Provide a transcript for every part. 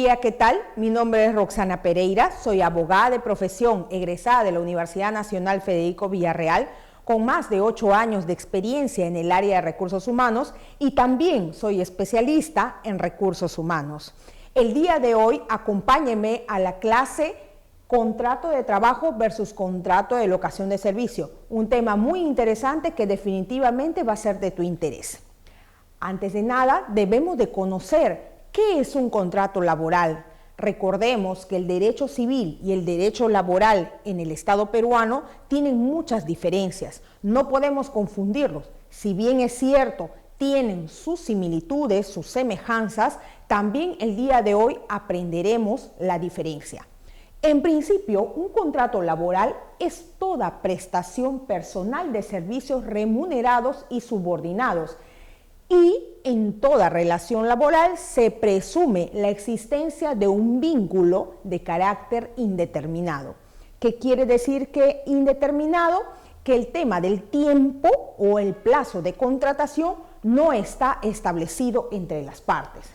día, ¿qué tal? Mi nombre es Roxana Pereira, soy abogada de profesión, egresada de la Universidad Nacional Federico Villarreal, con más de 8 años de experiencia en el área de recursos humanos y también soy especialista en recursos humanos. El día de hoy acompáñenme a la clase Contrato de trabajo versus contrato de locación de servicio, un tema muy interesante que definitivamente va a ser de tu interés. Antes de nada, debemos de conocer qué es un contrato laboral. Recordemos que el derecho civil y el derecho laboral en el Estado peruano tienen muchas diferencias. No podemos confundirlos. Si bien es cierto, tienen sus similitudes, sus semejanzas, también el día de hoy aprenderemos la diferencia. En principio, un contrato laboral es toda prestación personal de servicios remunerados y subordinados. Y en toda relación laboral se presume la existencia de un vínculo de carácter indeterminado. ¿Qué quiere decir que indeterminado? Que el tema del tiempo o el plazo de contratación no está establecido entre las partes.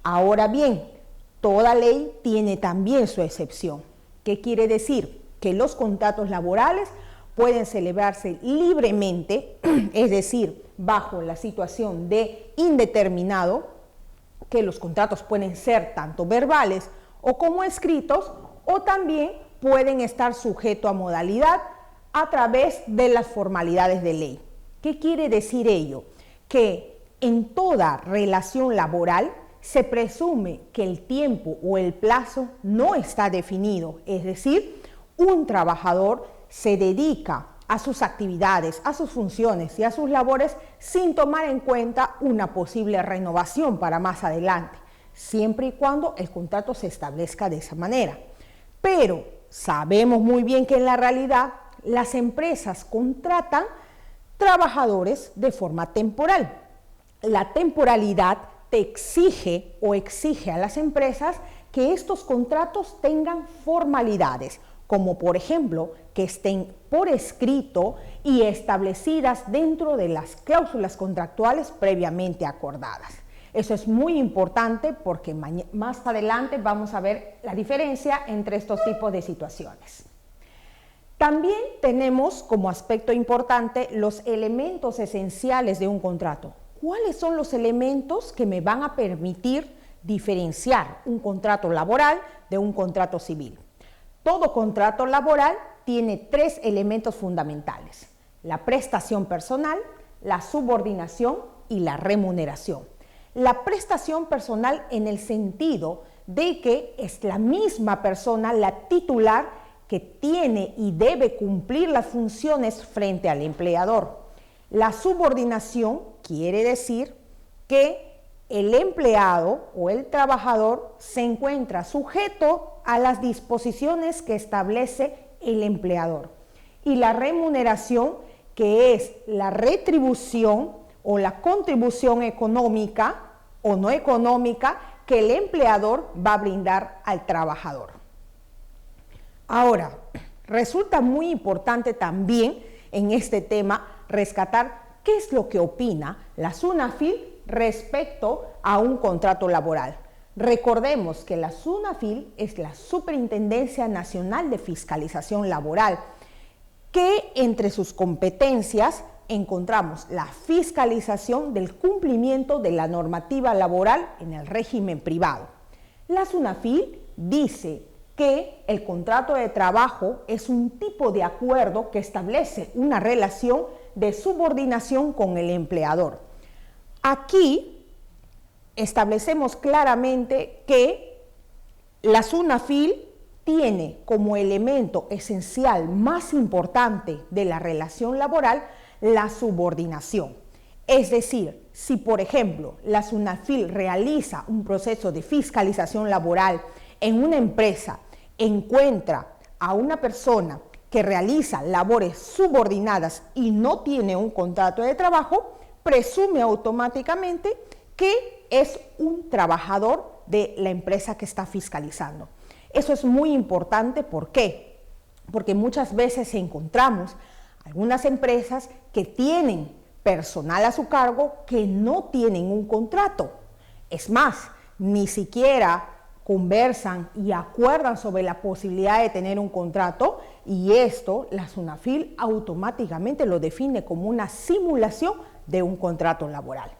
Ahora bien, toda ley tiene también su excepción. ¿Qué quiere decir? Que los contratos laborales pueden celebrarse libremente, es decir, bajo la situación de indeterminado, que los contratos pueden ser tanto verbales o como escritos, o también pueden estar sujetos a modalidad a través de las formalidades de ley. ¿Qué quiere decir ello? Que en toda relación laboral se presume que el tiempo o el plazo no está definido, es decir, un trabajador se dedica a sus actividades, a sus funciones y a sus labores sin tomar en cuenta una posible renovación para más adelante, siempre y cuando el contrato se establezca de esa manera. Pero sabemos muy bien que en la realidad las empresas contratan trabajadores de forma temporal. La temporalidad te exige o exige a las empresas que estos contratos tengan formalidades, como por ejemplo que estén por escrito y establecidas dentro de las cláusulas contractuales previamente acordadas. Eso es muy importante porque más adelante vamos a ver la diferencia entre estos tipos de situaciones. También tenemos como aspecto importante los elementos esenciales de un contrato. ¿Cuáles son los elementos que me van a permitir diferenciar un contrato laboral de un contrato civil? Todo contrato laboral tiene 3 elementos fundamentales: la prestación personal, la subordinación y la remuneración. La prestación personal en el sentido de que es la misma persona la titular que tiene y debe cumplir las funciones frente al empleador. La subordinación quiere decir que el empleado o el trabajador se encuentra sujeto a las disposiciones que establece el empleador. Y la remuneración, que es la retribución o la contribución económica o no económica que el empleador va a brindar al trabajador. Ahora, resulta muy importante también en este tema rescatar qué es lo que opina la SUNAFIL respecto a un contrato laboral. Recordemos que la SUNAFIL es la Superintendencia Nacional de Fiscalización Laboral, que entre sus competencias encontramos la fiscalización del cumplimiento de la normativa laboral en el régimen privado. La SUNAFIL dice que el contrato de trabajo es un tipo de acuerdo que establece una relación de subordinación con el empleador. Aquí establecemos claramente que la SUNAFIL tiene como elemento esencial más importante de la relación laboral la subordinación. Es decir, si por ejemplo la SUNAFIL realiza un proceso de fiscalización laboral en una empresa, encuentra a una persona que realiza labores subordinadas y no tiene un contrato de trabajo, presume automáticamente que es un trabajador de la empresa que está fiscalizando. Eso es muy importante, ¿por qué? Porque muchas veces encontramos algunas empresas que tienen personal a su cargo que no tienen un contrato. Es más, ni siquiera conversan y acuerdan sobre la posibilidad de tener un contrato, y esto la SUNAFIL automáticamente lo define como una simulación de un contrato laboral.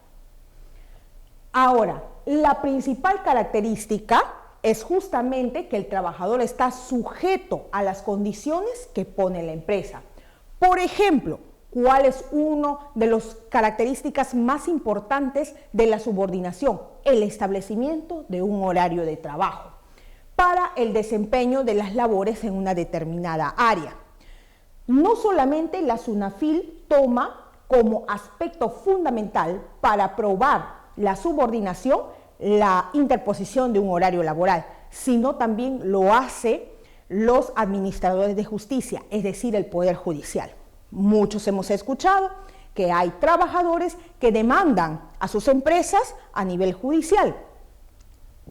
Ahora, la principal característica es justamente que el trabajador está sujeto a las condiciones que pone la empresa. Por ejemplo, ¿cuál es una de las características más importantes de la subordinación? El establecimiento de un horario de trabajo para el desempeño de las labores en una determinada área. No solamente la SUNAFIL toma como aspecto fundamental para aprobar la subordinación la interposición de un horario laboral, sino también lo hace los administradores de justicia, es decir, el Poder Judicial. Muchos hemos escuchado que hay trabajadores que demandan a sus empresas a nivel judicial.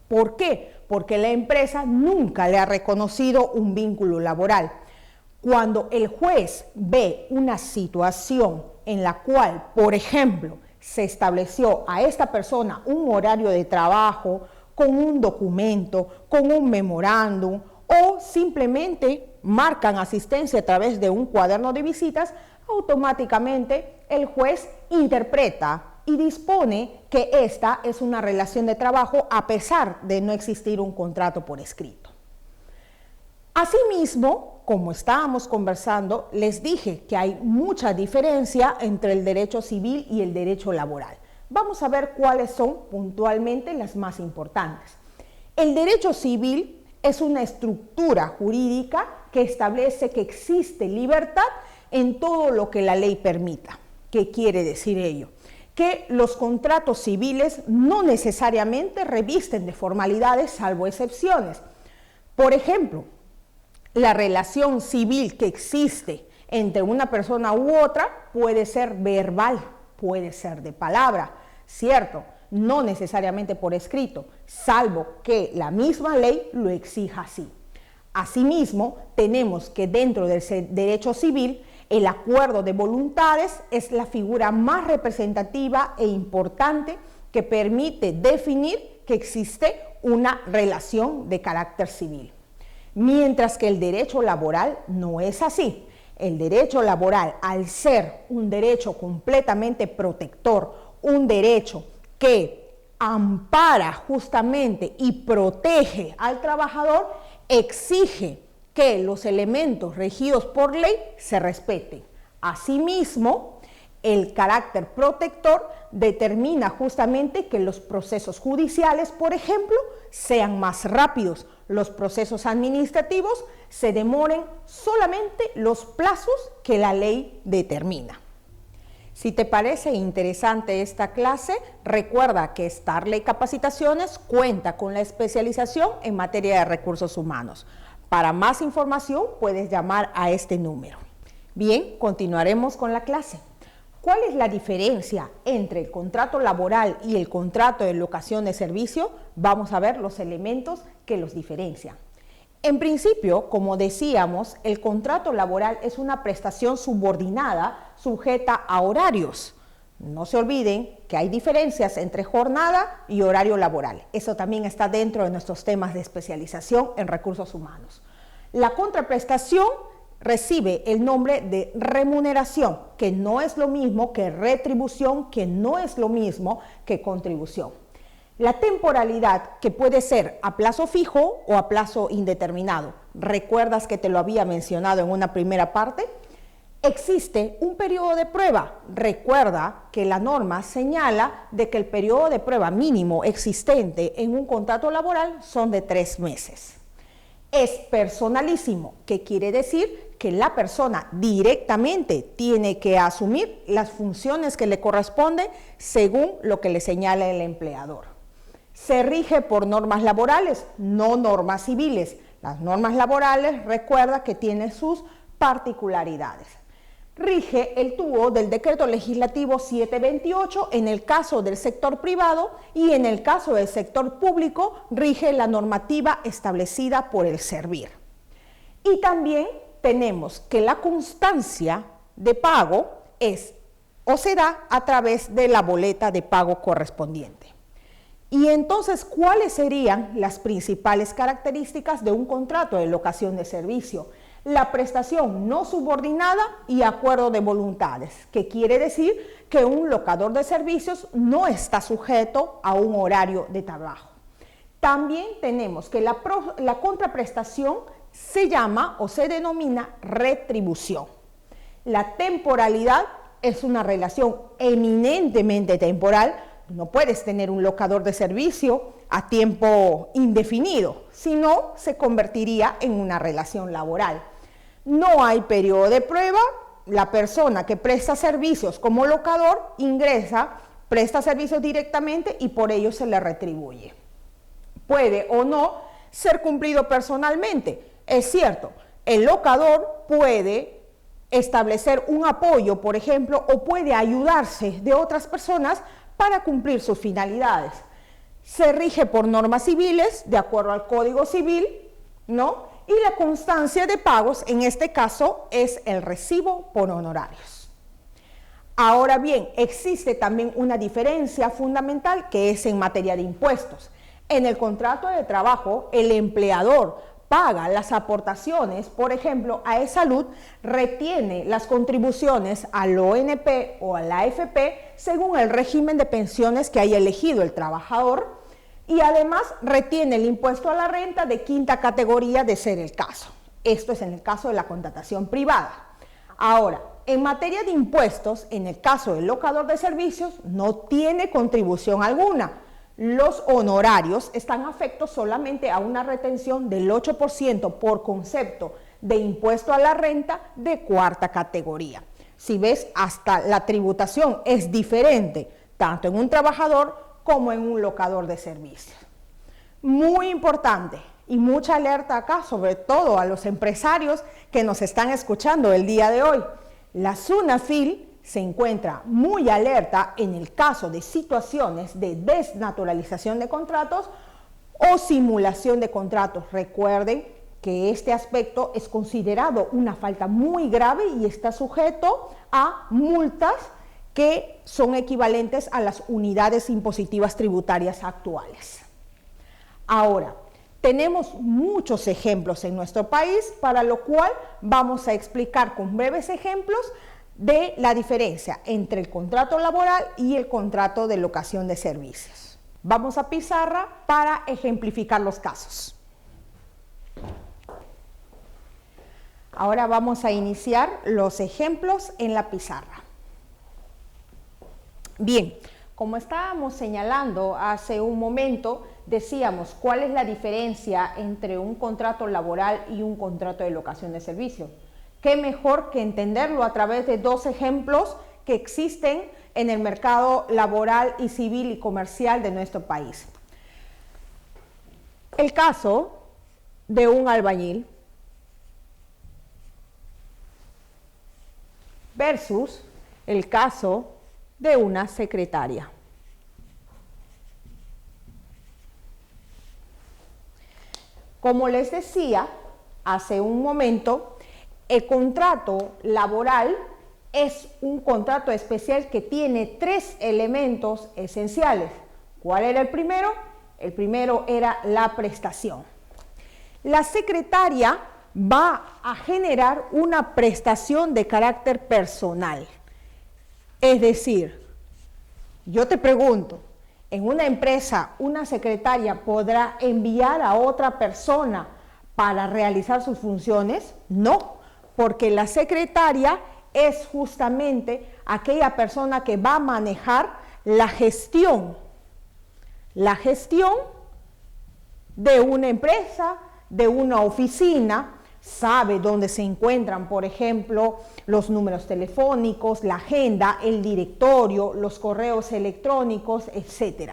¿Por qué? Porque la empresa nunca le ha reconocido un vínculo laboral. Cuando el juez ve una situación en la cual, por ejemplo, se estableció a esta persona un horario de trabajo con un documento, con un memorándum, o simplemente marcan asistencia a través de un cuaderno de visitas, automáticamente el juez interpreta y dispone que esta es una relación de trabajo a pesar de no existir un contrato por escrito. Asimismo, como estábamos conversando, les dije que hay mucha diferencia entre el derecho civil y el derecho laboral. Vamos a ver cuáles son puntualmente las más importantes. El derecho civil es una estructura jurídica que establece que existe libertad en todo lo que la ley permita. ¿Qué quiere decir ello? Que los contratos civiles no necesariamente revisten de formalidades salvo excepciones. Por ejemplo, la relación civil que existe entre una persona u otra puede ser verbal, puede ser de palabra, ¿cierto? No necesariamente por escrito, salvo que la misma ley lo exija así. Asimismo, tenemos que dentro del derecho civil, el acuerdo de voluntades es la figura más representativa e importante que permite definir que existe una relación de carácter civil. Mientras que el derecho laboral no es así. El derecho laboral, al ser un derecho completamente protector, un derecho que ampara justamente y protege al trabajador, exige que los elementos regidos por ley se respeten. Asimismo, el carácter protector determina justamente que los procesos judiciales, por ejemplo, sean más rápidos, los procesos administrativos se demoren solamente los plazos que la ley determina. Si te parece interesante esta clase, recuerda que Starley Capacitaciones cuenta con la especialización en materia de recursos humanos. Para más información puedes llamar a este número. Bien, continuaremos con la clase. ¿Cuál es la diferencia entre el contrato laboral y el contrato de locación de servicio? Vamos a ver los elementos que los diferencian. En principio, como decíamos, el contrato laboral es una prestación subordinada sujeta a horarios. No se olviden que hay diferencias entre jornada y horario laboral. Eso también está dentro de nuestros temas de especialización en recursos humanos. La contraprestación recibe el nombre de remuneración, que no es lo mismo que retribución, que no es lo mismo que contribución. La temporalidad, que puede ser a plazo fijo o a plazo indeterminado. ¿Recuerdas que te lo había mencionado en una primera parte? Existe un periodo de prueba. Recuerda que la norma señala de que el periodo de prueba mínimo existente en un contrato laboral son de 3 meses. Es personalísimo, que quiere decir que la persona directamente tiene que asumir las funciones que le corresponden según lo que le señala el empleador. Se rige por normas laborales, no normas civiles. Las normas laborales, recuerda que tienen sus particularidades. Rige el tubo del Decreto Legislativo 728 en el caso del sector privado, y en el caso del sector público rige la normativa establecida por el Servir. Y también tenemos que la constancia de pago es o se da a través de la boleta de pago correspondiente. Y entonces, ¿cuáles serían las principales características de un contrato de locación de servicio? La prestación no subordinada y acuerdo de voluntades, que quiere decir que un locador de servicios no está sujeto a un horario de trabajo. También tenemos que la contraprestación se llama o se denomina retribución. La temporalidad es una relación eminentemente temporal. No puedes tener un locador de servicio a tiempo indefinido, sino se convertiría en una relación laboral. No hay periodo de prueba. La persona que presta servicios como locador ingresa, presta servicios directamente y por ello se le retribuye. Puede o no ser cumplido personalmente. Es cierto, el locador puede establecer un apoyo, por ejemplo, o puede ayudarse de otras personas para cumplir sus finalidades. Se rige por normas civiles, de acuerdo al Código Civil, ¿no? Y la constancia de pagos, en este caso, es el recibo por honorarios. Ahora bien, existe también una diferencia fundamental que es en materia de impuestos. En el contrato de trabajo, el empleador paga las aportaciones, por ejemplo, a E-Salud, retiene las contribuciones al ONP o a la AFP según el régimen de pensiones que haya elegido el trabajador y además retiene el impuesto a la renta de quinta categoría de ser el caso. Esto es en el caso de la contratación privada. Ahora, en materia de impuestos, en el caso del locador de servicios, no tiene contribución alguna. Los honorarios están afectos solamente a una retención del 8% por concepto de impuesto a la renta de cuarta categoría. Si ves, hasta la tributación es diferente, tanto en un trabajador como en un locador de servicios. Muy importante y mucha alerta acá, sobre todo a los empresarios que nos están escuchando el día de hoy. La SUNAFIL se encuentra muy alerta en el caso de situaciones de desnaturalización de contratos o simulación de contratos. Recuerden que este aspecto es considerado una falta muy grave y está sujeto a multas que son equivalentes a las unidades impositivas tributarias actuales. Ahora, tenemos muchos ejemplos en nuestro país, para lo cual vamos a explicar con breves ejemplos de la diferencia entre el contrato laboral y el contrato de locación de servicios. Vamos a pizarra para ejemplificar los casos. Ahora vamos a iniciar los ejemplos en la pizarra. Bien, como estábamos señalando hace un momento, decíamos cuál es la diferencia entre un contrato laboral y un contrato de locación de servicios. ¿Qué mejor que entenderlo a través de dos ejemplos que existen en el mercado laboral y civil y comercial de nuestro país? El caso de un albañil versus el caso de una secretaria. Como les decía hace un momento, el contrato laboral es un contrato especial que tiene tres elementos esenciales. ¿Cuál era el primero? El primero era la prestación. La secretaria va a generar una prestación de carácter personal. Es decir, yo te pregunto, ¿en una empresa una secretaria podrá enviar a otra persona para realizar sus funciones? No, porque la secretaria es justamente aquella persona que va a manejar la gestión de una empresa, de una oficina, sabe dónde se encuentran, por ejemplo, los números telefónicos, la agenda, el directorio, los correos electrónicos, etc.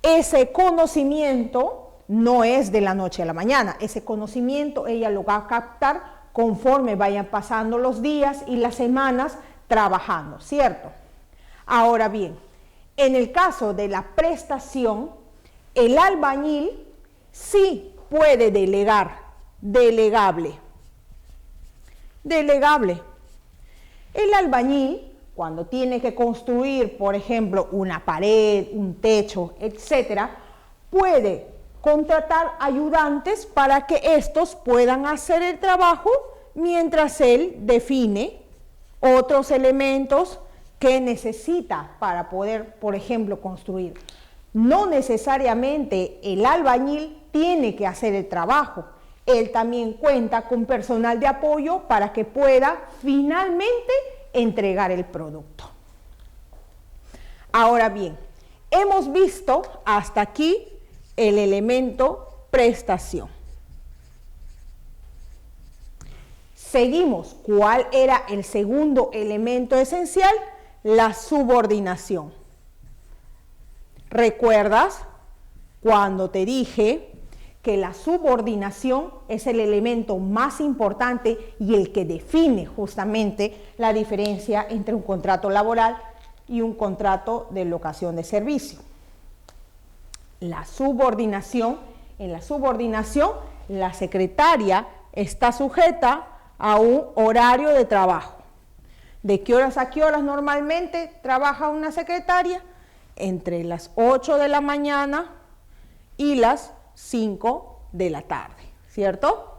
Ese conocimiento no es de la noche a la mañana, ese conocimiento ella lo va a captar conforme vayan pasando los días y las semanas trabajando, ¿cierto? Ahora bien, en el caso de la prestación, el albañil sí puede delegar, delegable. El albañil, cuando tiene que construir, por ejemplo, una pared, un techo, etcétera, puede contratar ayudantes para que estos puedan hacer el trabajo mientras él define otros elementos que necesita para poder, por ejemplo, construir. No necesariamente el albañil tiene que hacer el trabajo. Él también cuenta con personal de apoyo para que pueda finalmente entregar el producto. Ahora bien, hemos visto hasta aquí el elemento prestación. Seguimos. ¿Cuál era el segundo elemento esencial? La subordinación. ¿Recuerdas cuando te dije que la subordinación es el elemento más importante y el que define justamente la diferencia entre un contrato laboral y un contrato de locación de servicio? La subordinación, en la subordinación, la secretaria está sujeta a un horario de trabajo. ¿De qué horas a qué horas normalmente trabaja una secretaria? Entre las 8 de la mañana y las 5 de la tarde, ¿cierto?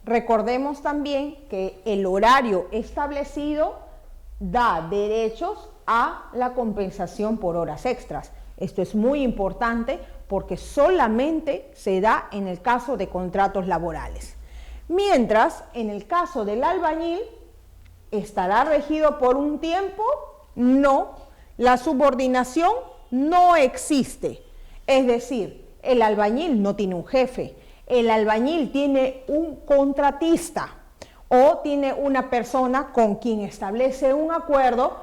Recordemos también que el horario establecido da derechos a la compensación por horas extras. Esto es muy importante porque solamente se da en el caso de contratos laborales. Mientras, en el caso del albañil, ¿estará regido por un tiempo? No, la subordinación no existe. Es decir, el albañil no tiene un jefe, el albañil tiene un contratista o tiene una persona con quien establece un acuerdo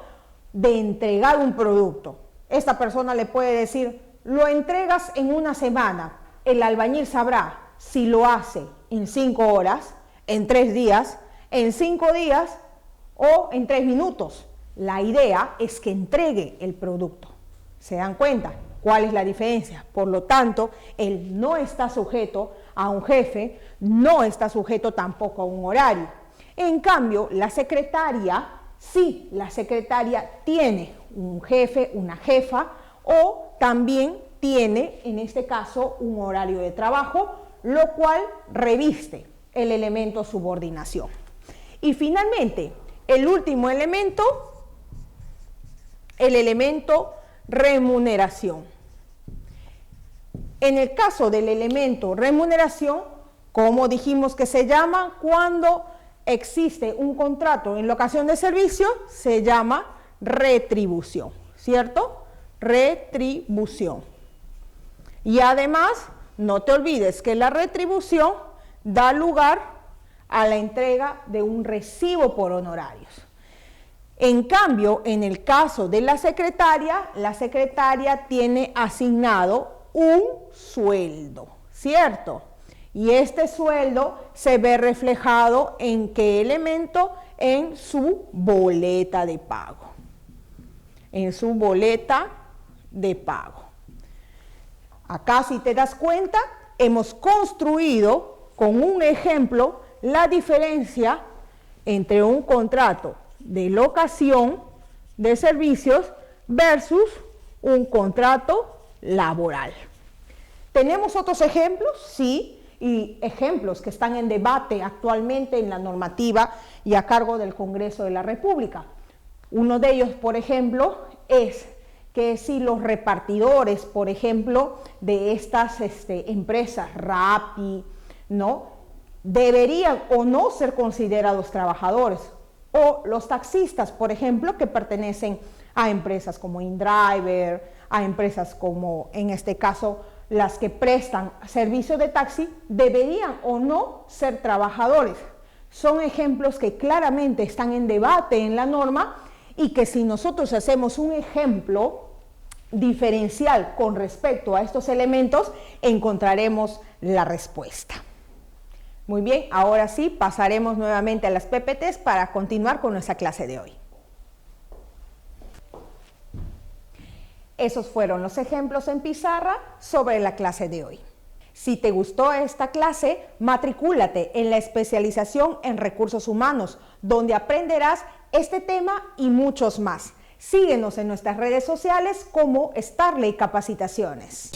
de entregar un producto. Esta persona le puede decir, lo entregas en una semana. El albañil sabrá si lo hace en 5 horas, en 3 días, en 5 días o en 3 minutos. La idea es que entregue el producto. ¿Se dan cuenta cuál es la diferencia? Por lo tanto, él no está sujeto a un jefe, no está sujeto tampoco a un horario. En cambio, la secretaria, sí, la secretaria tiene un jefe, una jefa, o también tiene, en este caso, un horario de trabajo, lo cual reviste el elemento subordinación. Y finalmente, el último elemento, el elemento remuneración. En el caso del elemento remuneración, ¿cómo dijimos que se llama? Cuando existe un contrato en locación de servicio, se llama retribución, ¿cierto? Retribución. Y además, no te olvides que la retribución da lugar a la entrega de un recibo por honorarios. En cambio, en el caso de la secretaria tiene asignado un sueldo, ¿cierto? Y este sueldo se ve reflejado ¿en qué elemento? En su boleta de pago. En su boleta de pago. Acá, si te das cuenta, hemos construido con un ejemplo la diferencia entre un contrato de locación de servicios versus un contrato laboral. ¿Tenemos otros ejemplos? Sí, y ejemplos que están en debate actualmente en la normativa y a cargo del Congreso de la República. Uno de ellos, por ejemplo, es que si los repartidores, por ejemplo, de estas empresas, Rappi, ¿no?, deberían o no ser considerados trabajadores, o los taxistas, por ejemplo, que pertenecen a empresas como InDriver, a empresas como, en este caso, las que prestan servicio de taxi, deberían o no ser trabajadores. Son ejemplos que claramente están en debate en la norma y que si nosotros hacemos un ejemplo diferencial con respecto a estos elementos, encontraremos la respuesta. Muy bien, ahora sí, pasaremos nuevamente a las PPTs para continuar con nuestra clase de hoy. Esos fueron los ejemplos en pizarra sobre la clase de hoy. Si te gustó esta clase, matricúlate en la especialización en recursos humanos, donde aprenderás este tema y muchos más. Síguenos en nuestras redes sociales como Starley Capacitaciones.